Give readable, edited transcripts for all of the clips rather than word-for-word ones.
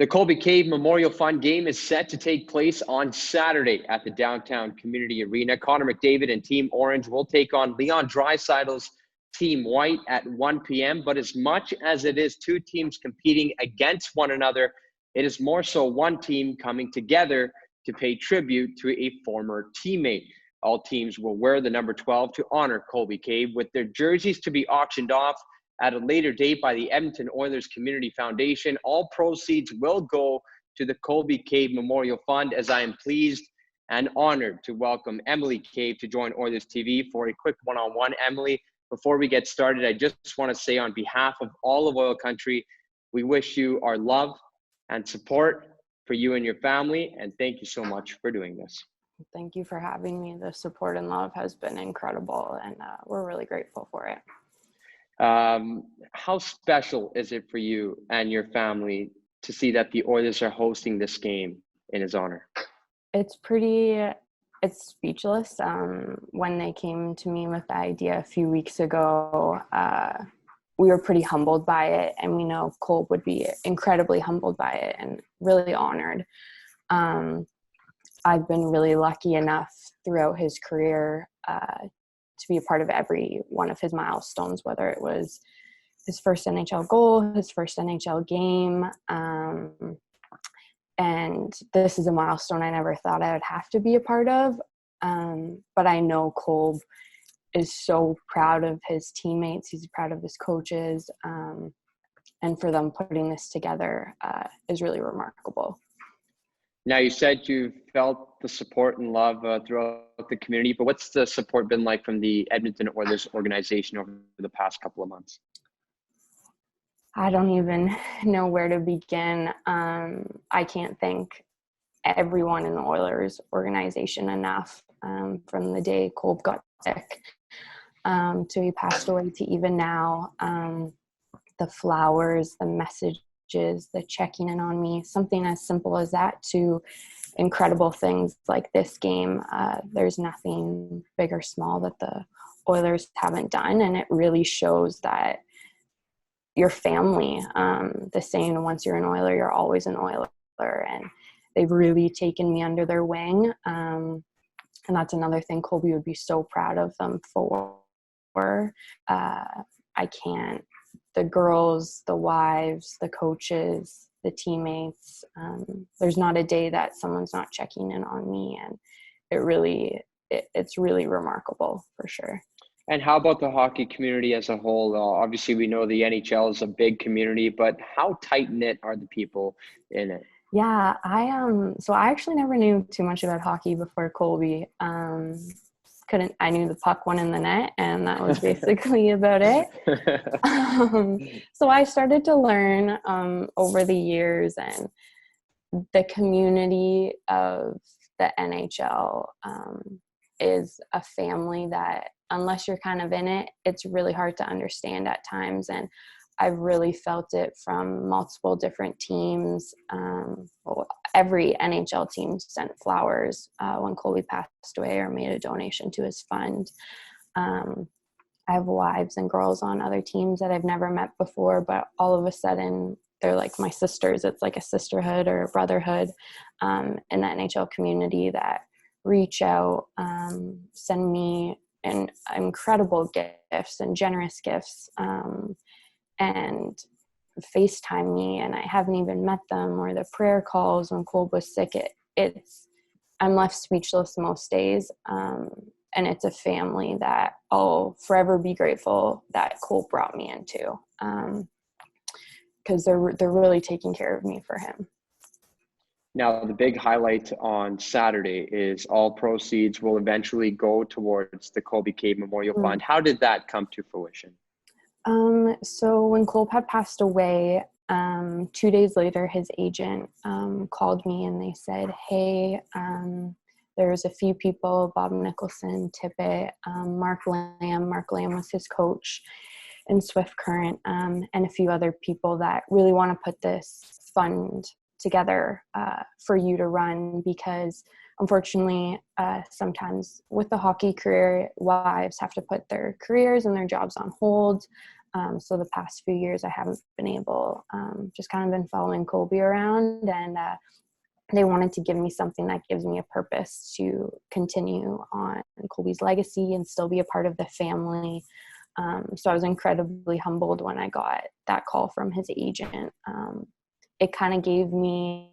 The Colby Cave Memorial Fund game is set to take place on Saturday at the Downtown Community Arena. Connor McDavid and Team Orange will take on Leon Draisaitl's Team White at 1 p.m. But as much as it is two teams competing against one another, it is more so one team coming together to pay tribute to a former teammate. All teams will wear the number 12 to honor Colby Cave, with their jerseys to be auctioned off at a later date by the Edmonton Oilers Community Foundation. All proceeds will go to the Colby Cave Memorial Fund, as I am pleased and honored to welcome Emily Cave to join Oilers TV for a quick one-on-one. Emily, before we get started, I just want to say on behalf of all of Oil Country, we wish you our love and support for you and your family, and thank you so much for doing this. Thank you for having me. The support and love has been incredible, and we're really grateful for it. How special is it for you and your family to see that the Oilers are hosting this game in his honor? It's speechless. When they came to me with the idea a few weeks ago, we were pretty humbled by it, and we know Cole would be incredibly humbled by it and really honored. I've been really lucky enough throughout his career to be a part of every one of his milestones, whether it was his first NHL goal, his first NHL game. And this is a milestone I never thought I would have to be a part of. But I know Colby is so proud of his teammates. He's proud of his coaches. And for them putting this together is really remarkable. Now, you said you felt the support and love throughout the community, but what's the support been like from the Edmonton Oilers organization over the past couple of months? I don't even know where to begin. I can't thank everyone in the Oilers organization enough, from the day Colby got sick to he passed away to even now. The flowers, the messages, the checking in on me, something as simple as that to incredible things like this game. There's nothing big or small that the Oilers haven't done, and it really shows that your family, the saying, once you're an Oiler, you're always an Oiler, and they've really taken me under their wing. And that's another thing Colby would be so proud of them for. I can't. The girls, the wives, the coaches, the teammates, there's not a day that someone's not checking in on me, and it's really remarkable for sure. And how about the hockey community as a whole? Obviously, we know the NHL is a big community, but how tight-knit are the people in it? Yeah, so I actually never knew too much about hockey before Colby. I knew the puck went in the net, and that was basically about it. So I started to learn over the years, and the community of the NHL is a family that, unless you're kind of in it, it's really hard to understand at times. And I've really felt it from multiple different teams. Every NHL team sent flowers when Colby passed away or made a donation to his fund. I have wives and girls on other teams that I've never met before, but all of a sudden they're like my sisters. It's like a sisterhood or a brotherhood in the NHL community that reach out, send me incredible gifts and generous gifts, and FaceTime me, and I haven't even met them, or the prayer calls when Colby was sick. I'm left speechless most days, and it's a family that I'll forever be grateful that Colby brought me into, because they're really taking care of me for him. Now, the big highlight on Saturday is all proceeds will eventually go towards the Colby Cave Memorial Fund. How did that come to fruition? So when Colby had passed away, 2 days later, his agent called me and they said, hey, there's a few people, Bob Nicholson, Tippett, Mark Lamb. Mark Lamb was his coach in Swift Current, and a few other people that really want to put this fund together for you to run, because unfortunately, sometimes with the hockey career, wives have to put their careers and their jobs on hold. So the past few years I haven't been able, just kind of been following Colby around, and they wanted to give me something that gives me a purpose to continue on Colby's legacy and still be a part of the family. So I was incredibly humbled when I got that call from his agent. It kind of gave me,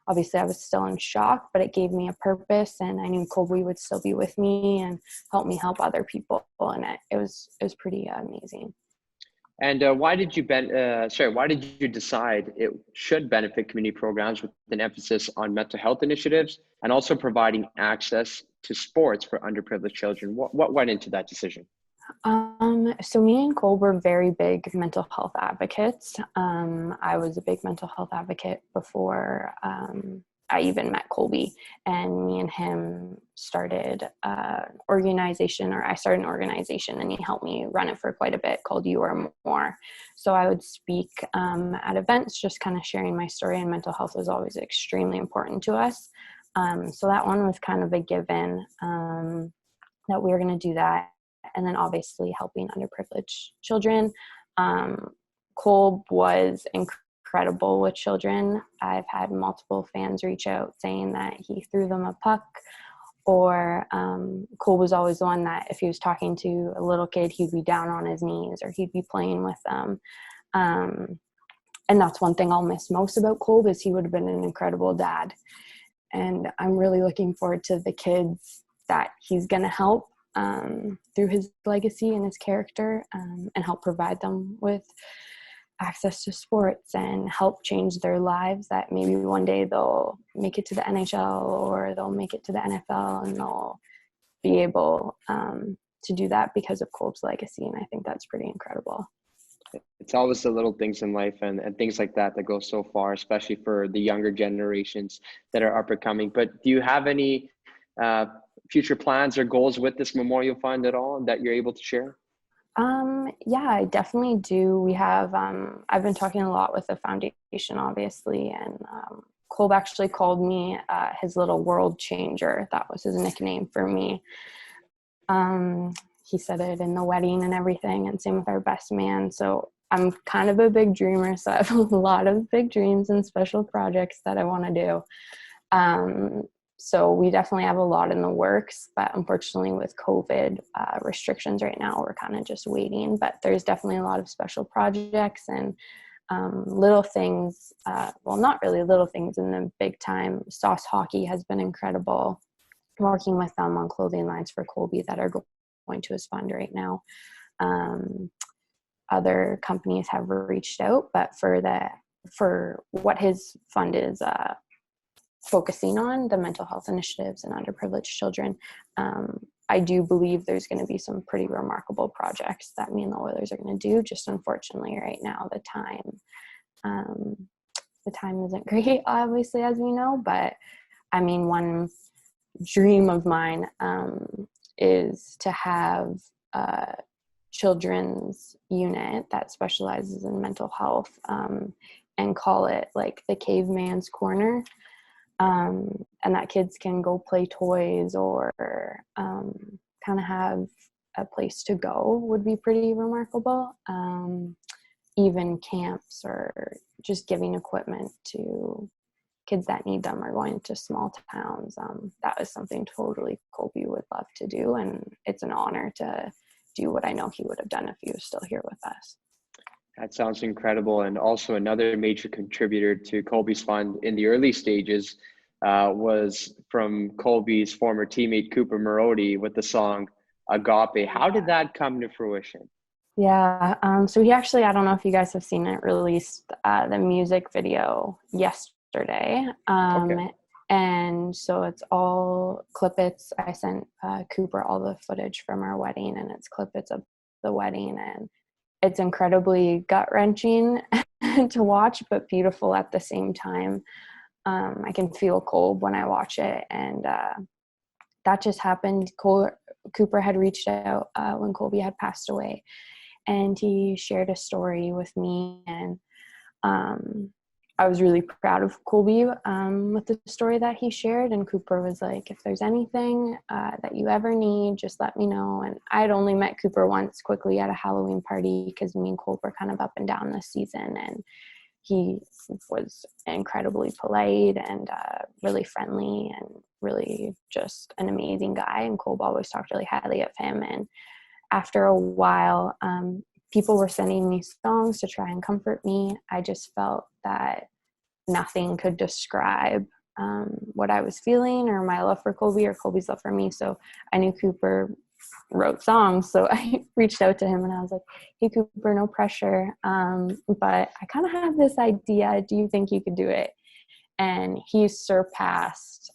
obviously I was still in shock, but it gave me a purpose, and I knew Colby would still be with me and help me help other people. And it was pretty amazing. And why did you decide it should benefit community programs with an emphasis on mental health initiatives and also providing access to sports for underprivileged children? What went into that decision? So me and Cole were very big mental health advocates. I was a big mental health advocate before I even met Colby, and me and him started an organization, or I started an organization, and he helped me run it for quite a bit, called You Are More. So I would speak at events, just kind of sharing my story, and mental health was always extremely important to us. So that one was kind of a given, that we were going to do that. And then obviously helping underprivileged children. Cole was incredible with children. I've had multiple fans reach out saying that he threw them a puck, or Cole was always the one that if he was talking to a little kid, he'd be down on his knees or he'd be playing with them. And that's one thing I'll miss most about Cole, is he would have been an incredible dad. And I'm really looking forward to the kids that he's going to help through his legacy and his character, and help provide them with access to sports and help change their lives, that maybe one day they'll make it to the NHL or they'll make it to the NFL, and they'll be able to do that because of Colby's legacy. And I think that's pretty incredible. It's always the little things in life and things like that go so far, especially for the younger generations that are up and coming. But do you have any future plans or goals with this Memorial Fund at all that you're able to share? Yeah, I definitely do. We have, I've been talking a lot with the foundation, obviously, and Colby actually called me his little world changer. That was his nickname for me. He said it in the wedding and everything, and same with our best man. So I'm kind of a big dreamer, so I have a lot of big dreams and special projects that I want to do. So we definitely have a lot in the works, but unfortunately with COVID restrictions right now, we're kind of just waiting. But there's definitely a lot of special projects and little things, well, not really little things in the big time. Sauce Hockey has been incredible, working with them on clothing lines for Colby that are going to his fund right now. Other companies have reached out, but for what his fund is focusing on, the mental health initiatives and underprivileged children, I do believe there's going to be some pretty remarkable projects that me and the Oilers are going to do. Just unfortunately right now the time isn't great, obviously, as we know. But I mean, one dream of mine is to have a children's unit that specializes in mental health, and call it like the Caveman's Corner. And that kids can go play toys or kind of have a place to go would be pretty remarkable. Even camps or just giving equipment to kids that need them or going to small towns. That is something totally Colby would love to do. And it's an honor to do what I know he would have done if he was still here with us. That sounds incredible. And also another major contributor to Colby's fund in the early stages was from Colby's former teammate, Cooper Marody, with the song Agape. How did that come to fruition? Yeah. So he actually, I don't know if you guys have seen it, released the music video yesterday. Okay. And so it's all clippets. I sent Cooper all the footage from our wedding, and it's clippets of the wedding, and it's incredibly gut-wrenching to watch, but beautiful at the same time. I can feel Colby when I watch it, and that just happened. Cooper had reached out when Colby had passed away, and he shared a story with me, and I was really proud of Colby with the story that he shared. And Cooper was like, if there's anything that you ever need, just let me know. And I had only met Cooper once quickly at a Halloween party because me and Cole were kind of up and down this season. And he was incredibly polite and really friendly and really just an amazing guy. And Cole always talked really highly of him. And after a while, people were sending me songs to try and comfort me. I just felt that nothing could describe what I was feeling or my love for Colby or Colby's love for me. So I knew Cooper wrote songs. So I reached out to him and I was like, hey, Cooper, no pressure. But I kind of have this idea. Do you think you could do it? And he surpassed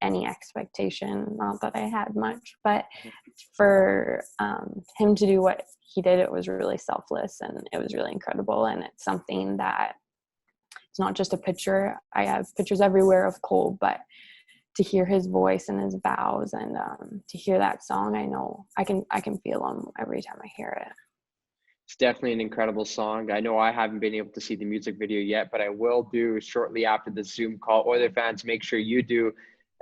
any expectation. Not that I had much, but for him to do what he did, it was really selfless and it was really incredible. And it's something that it's not just a picture. I have pictures everywhere of Cole, but to hear his voice and his vows and to hear that song, I know I can feel him every time I hear it. It's definitely an incredible song. I know I haven't been able to see the music video yet, but I will do shortly after the Zoom call. Oiler fans, make sure you do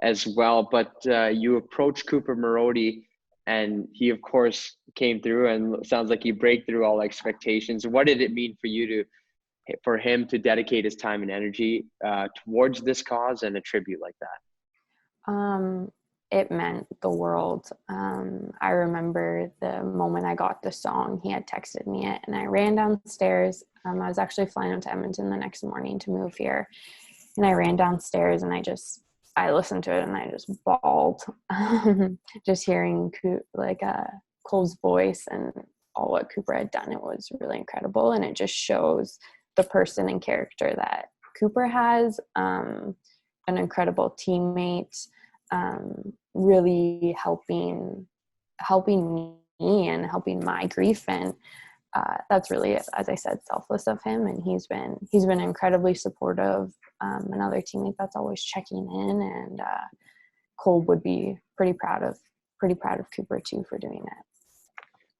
as well. But you approached Cooper Marody, and he, of course, came through, and sounds like he broke through all expectations. What did it mean for him to dedicate his time and energy towards this cause and a tribute like that? It meant the world. I remember the moment I got the song, he had texted me it, and I ran downstairs. I was actually flying out to Edmonton the next morning to move here, and I ran downstairs and I listened to it and I just bawled, just hearing Cole's voice and all what Cooper had done. It was really incredible, and it just shows the person and character that Cooper has, an incredible teammate, really helping me and helping my grief. And that's really, as I said, selfless of him. And he's been incredibly supportive. Another teammate that's always checking in, and Cole would be pretty proud of Cooper too for doing it.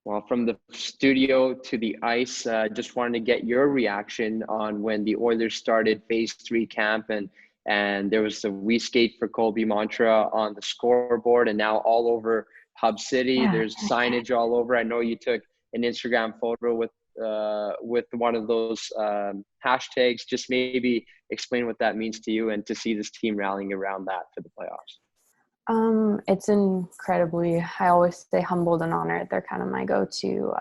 Well, from the studio to the ice, just wanted to get your reaction on when the Oilers started Phase 3 camp, and there was a "We Skate for Colby" mantra on the scoreboard, and now all over Hub City, Yeah. There's signage all over. I know you took an Instagram photo with one of those hashtags. Just maybe explain what that means to you, and to see this team rallying around that for the playoffs. It's incredibly, I always say humbled and honored. They're kind of my go-to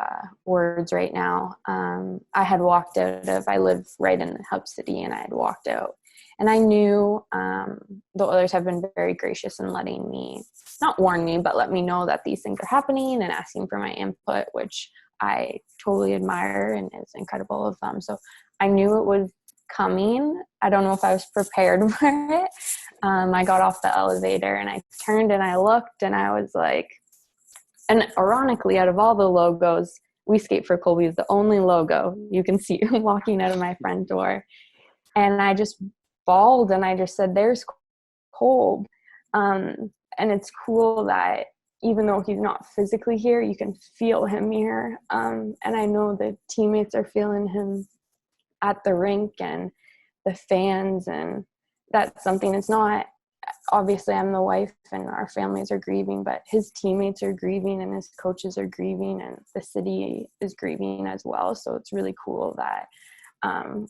words right now. I had walked out I live right in Hub City, and I had walked out. And I knew the Oilers have been very gracious in letting me, not warn me, but let me know that these things are happening and asking for my input, which I totally admire and is incredible of them. So I knew it was coming. I don't know if I was prepared for it. I got off the elevator and I turned and I looked and I was like, and ironically, out of all the logos, "We Skate for Colby" is the only logo you can see walking out of my front door. And I just bawled and I just said, "There's Colby." And it's cool that even though he's not physically here, you can feel him here. And I know the teammates are feeling him at the rink and the fans, and that's something. It's not, obviously I'm the wife and our families are grieving, but his teammates are grieving and his coaches are grieving and the city is grieving as well. So it's really cool that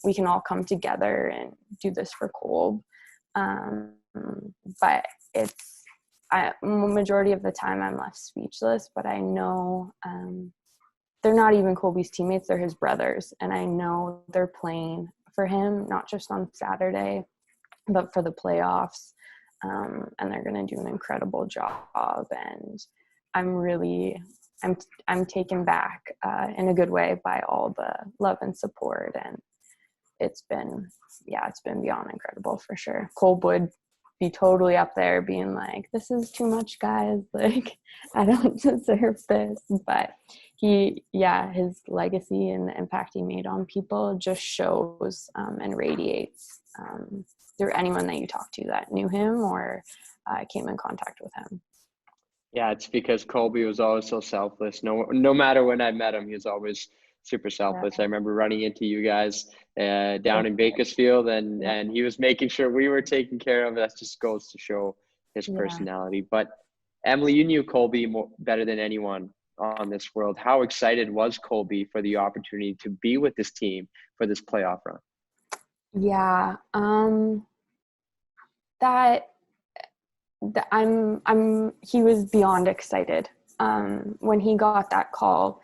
we can all come together and do this for Colby. But majority of the time I'm left speechless, but I know they're not even Colby's teammates, they're his brothers. And I know they're playing for him, not just on Saturday, but for the playoffs. And they're going to do an incredible job. And I'm taken back in a good way by all the love and support. And it's been beyond incredible for sure. Colby would be totally up there being like, "This is too much, guys. Like, I don't deserve this." But his legacy and the impact he made on people just shows and radiates through anyone that you talk to that knew him or came in contact with him. Yeah, it's because Colby was always so selfless. No matter when I met him, he was always super selfless. Yeah. I remember running into you guys down in Bakersfield, and he was making sure we were taken care of. That just goes to show his Yeah. personality. But Emily, you knew Colby better than anyone on this world. How excited was Colby for the opportunity to be with this team for this playoff run? Yeah. That he was beyond excited. When he got that call,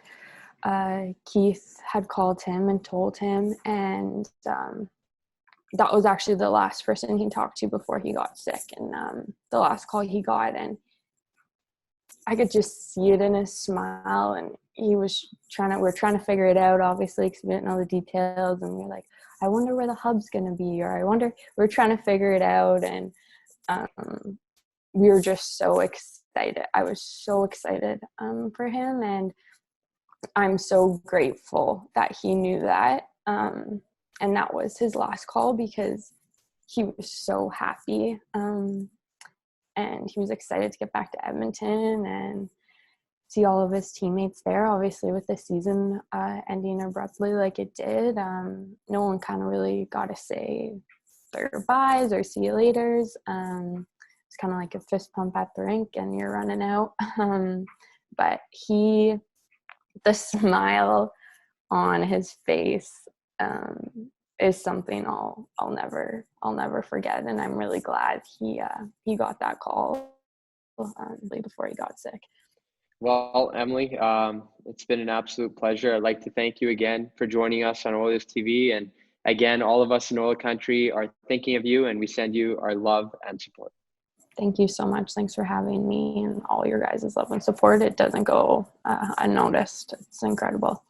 Keith had called him and told him, and that was actually the last person he talked to before he got sick, and the last call he got, and I could just see it in his smile, and we're trying to figure it out, obviously, because we didn't know the details, and we're like, I wonder where the hub's going to be, or we're trying to figure it out, and we were just so excited. I was so excited for him, and I'm so grateful that he knew that, and that was his last call, because he was so happy, and he was excited to get back to Edmonton and see all of his teammates there. Obviously, with the season ending abruptly like it did, no one kind of really got to say their goodbyes or see you laters. It's kind of like a fist pump at the rink and you're running out. But the smile on his face is something I'll never forget, and I'm really glad he got that call before he got sick. Well, Emily, it's been an absolute pleasure. I'd like to thank you again for joining us on Oilers TV, and again, all of us in Oil Country are thinking of you, and we send you our love and support. Thank you so much. Thanks for having me, and all your guys' love and support. It doesn't go unnoticed. It's incredible.